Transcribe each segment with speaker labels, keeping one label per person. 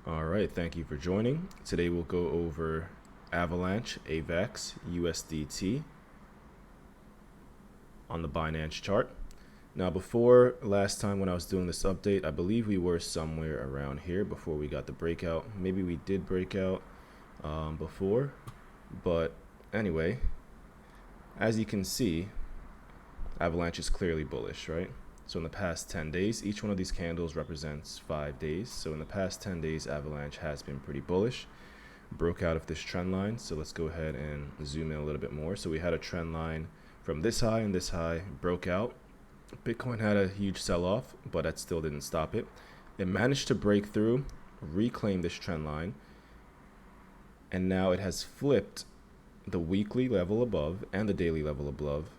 Speaker 1: All right, thank you for joining. Today we'll go over Avalanche, AVAX, USDT on the Binance chart. Now, before last time when I was doing this update, I believe we were somewhere around here before we got the breakout. Maybe we did break out before, but anyway, as you can see, Avalanche is clearly bullish, right? So in the past 10 days, each one of these candles represents 5 days. So in the past 10 days, Avalanche has been pretty bullish. Broke out of this trend line. So let's go ahead and zoom in a little bit more. So we had a trend line from this high and this high, broke out. Bitcoin had a huge sell-off, but that still didn't stop it. It managed to break through, reclaim this trend line, and now it has flipped the weekly level above and the daily level above,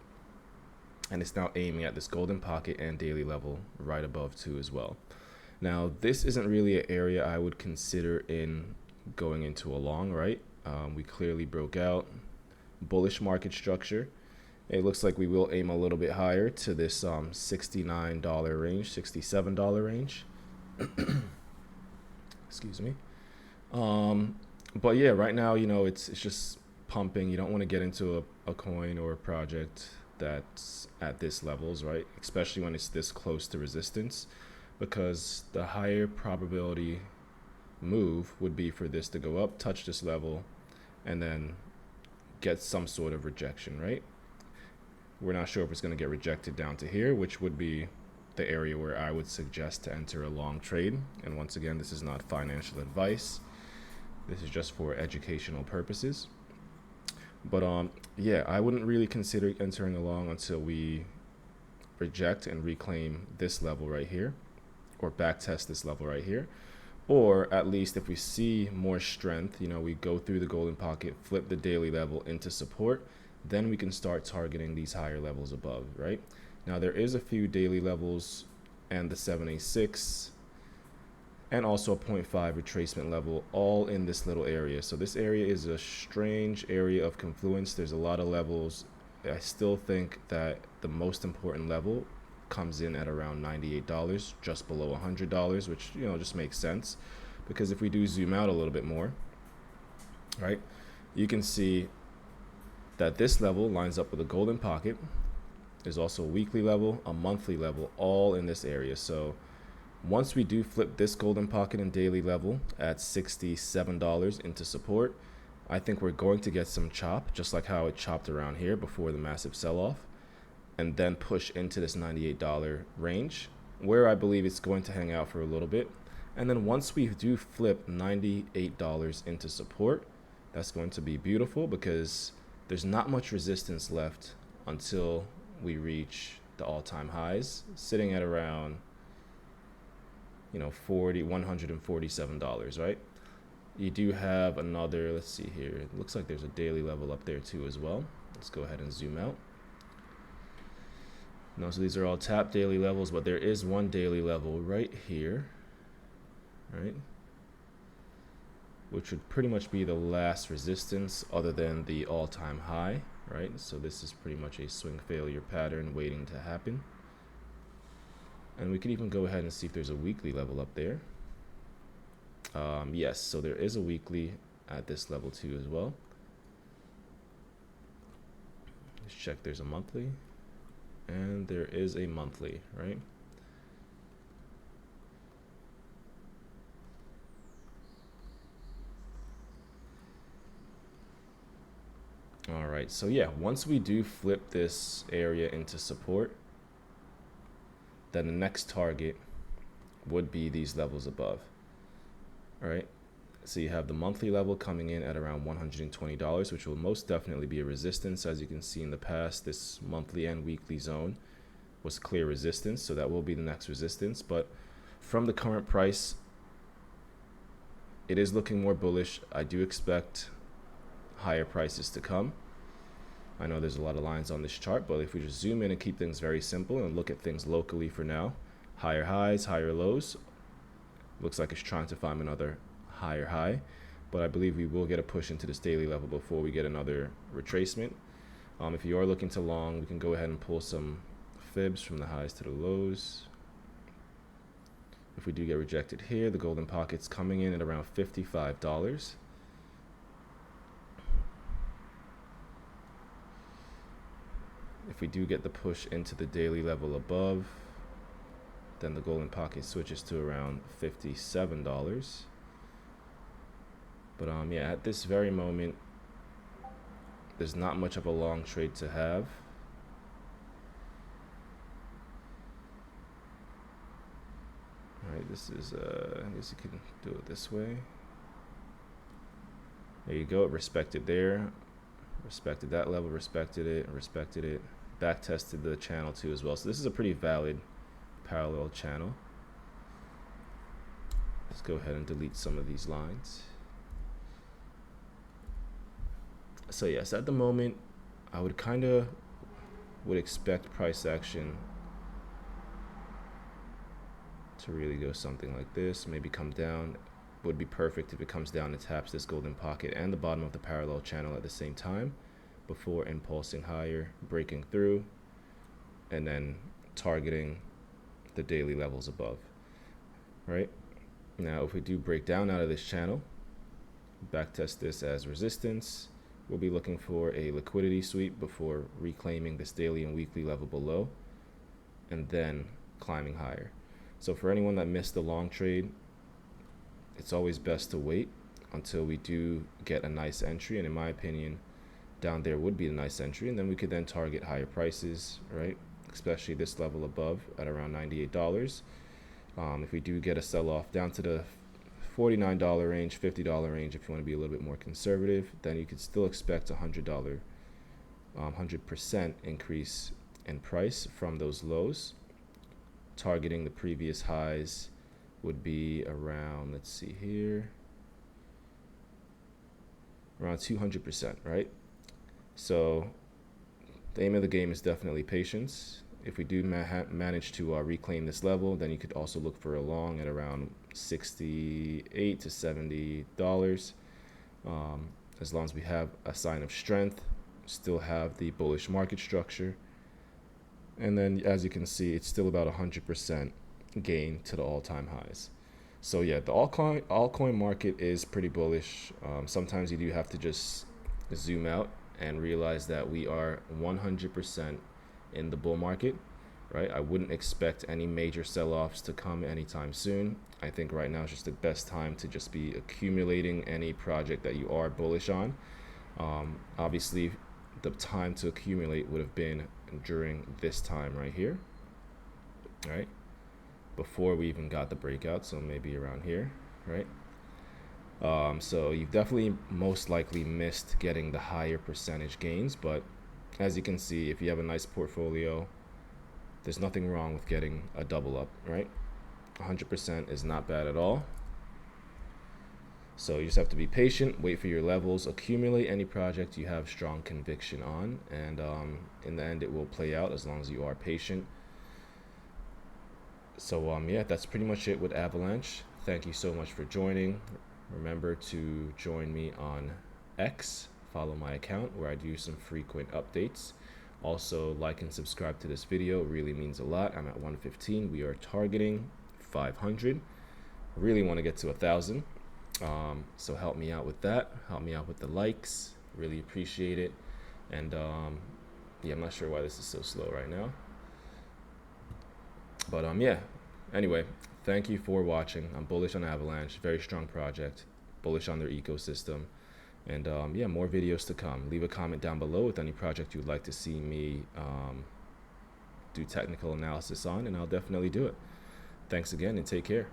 Speaker 1: and it's now aiming at this golden pocket and daily level right above too as well. Now, this isn't really an area I would consider in going into a long, right? We clearly broke out, bullish market structure. It looks like we will aim a little bit higher to this $69 range, $67 range. Excuse me. But yeah, right now, it's just pumping. You don't want to get into a coin or a project that's at this levels, right? Especially when it's this close to resistance, because the higher probability move would be for this to go up, touch this level, and then get some sort of rejection, right? We're not sure if it's going to get rejected down to here, which would be the area where I would suggest to enter a long trade. And once again, this is not financial advice. This is just for educational purposes. But yeah, I wouldn't really consider entering a long until we reject and reclaim this level right here, or backtest this level right here. Or at least if we see more strength, we go through the golden pocket, flip the daily level into support, then we can start targeting these higher levels above, right? Now, there is a few daily levels and the 786 and also a 0.5 retracement level all in this little area. So this area is a strange area of confluence. There's a lot of levels. I still think that the most important level comes in at around $98, just below $100, which, just makes sense. Because if we do zoom out a little bit more, right, you can see that this level lines up with a golden pocket. There's also a weekly level, a monthly level, all in this area. So once we do flip this golden pocket and daily level at $67 into support, I think we're going to get some chop, just like how it chopped around here before the massive sell-off, and then push into this $98 range, where I believe it's going to hang out for a little bit. And then once we do flip $98 into support, that's going to be beautiful, because there's not much resistance left until we reach the all-time highs, sitting at around $147, right? You do have another, let's see here, it looks like there's a daily level up there too as well. Let's go ahead and zoom out. No, so these are all tap daily levels, but there is one daily level right here, right, which would pretty much be the last resistance other than the all-time high, right? So this is pretty much a swing failure pattern waiting to happen. And we could even go ahead and see if there's a weekly level up there. Yes, so there is a weekly at this level too as well. Let's check, there's a monthly, and there is a monthly, right? All right, so yeah, once we do flip this area into support, then the next target would be these levels above. All right, so you have the monthly level coming in at around $120, which will most definitely be a resistance. As you can see in the past, this monthly and weekly zone was clear resistance, so that will be the next resistance. But from the current price, it is looking more bullish. I do expect higher prices to come. I know there's a lot of lines on this chart, but if we just zoom in and keep things very simple and look at things locally for now, higher highs, higher lows, looks like it's trying to find another higher high, but I believe we will get a push into this daily level before we get another retracement. If you are looking to long, we can go ahead and pull some fibs from the highs to the lows. If we do get rejected here, the golden pocket's coming in at around $55. If we do get the push into the daily level above, then the golden pocket switches to around $57. But yeah, at this very moment, there's not much of a long trade to have. All right, this is I guess you can do it this way. There you go. It respected there, respected that level, respected it, back tested the channel too as well. So this is a pretty valid parallel channel. Let's go ahead and delete some of these lines. So yes, at the moment, I would expect price action to really go something like this, maybe come down. Would be perfect if it comes down and taps this golden pocket and the bottom of the parallel channel at the same time before impulsing higher, breaking through, and then targeting the daily levels above. Right now, if we do break down out of this channel, backtest this as resistance, we'll be looking for a liquidity sweep before reclaiming this daily and weekly level below and then climbing higher. So for anyone that missed the long trade, it's always best to wait until we do get a nice entry, and in my opinion, down there would be a nice entry, and then we could then target higher prices, right? Especially this level above at around $98. If we do get a sell-off down to the $49 range, $50 range, if you want to be a little bit more conservative, then you could still expect $100, 100% increase in price from those lows. Targeting the previous highs would be around, let's see here, around 200%, right? So the aim of the game is definitely patience. If we do manage to reclaim this level, then you could also look for a long at around $68 to $70. As long as we have a sign of strength, still have the bullish market structure. And then as you can see, it's still about 100% gain to the all-time highs. So yeah, the altcoin market is pretty bullish. Sometimes you do have to just zoom out and realize that we are 100% in the bull market, right? I wouldn't expect any major sell-offs to come anytime soon. I think right now is just the best time to just be accumulating any project that you are bullish on. Obviously, the time to accumulate would have been during this time right here, right? Before we even got the breakout, so maybe around here, right? So you've definitely most likely missed getting the higher percentage gains, but as you can see, if you have a nice portfolio, there's nothing wrong with getting a double up, right? 100% is not bad at all. So you just have to be patient, wait for your levels, accumulate any project you have strong conviction on, and in the end it will play out as long as you are patient. So yeah, that's pretty much it with Avalanche. Thank you so much for joining. Remember to join me on X, follow my account where I do some frequent updates. Also, like and subscribe to this video, it really means a lot. I'm at 115, we are targeting 500. Really want to get to 1,000. So help me out with that, help me out with the likes, really appreciate it. And yeah, I'm not sure why this is so slow right now, but yeah, anyway, thank you for watching. I'm bullish on Avalanche, very strong project, bullish on their ecosystem, and yeah, more videos to come. Leave a comment down below with any project you'd like to see me do technical analysis on, and I'll definitely do it. Thanks again and take care.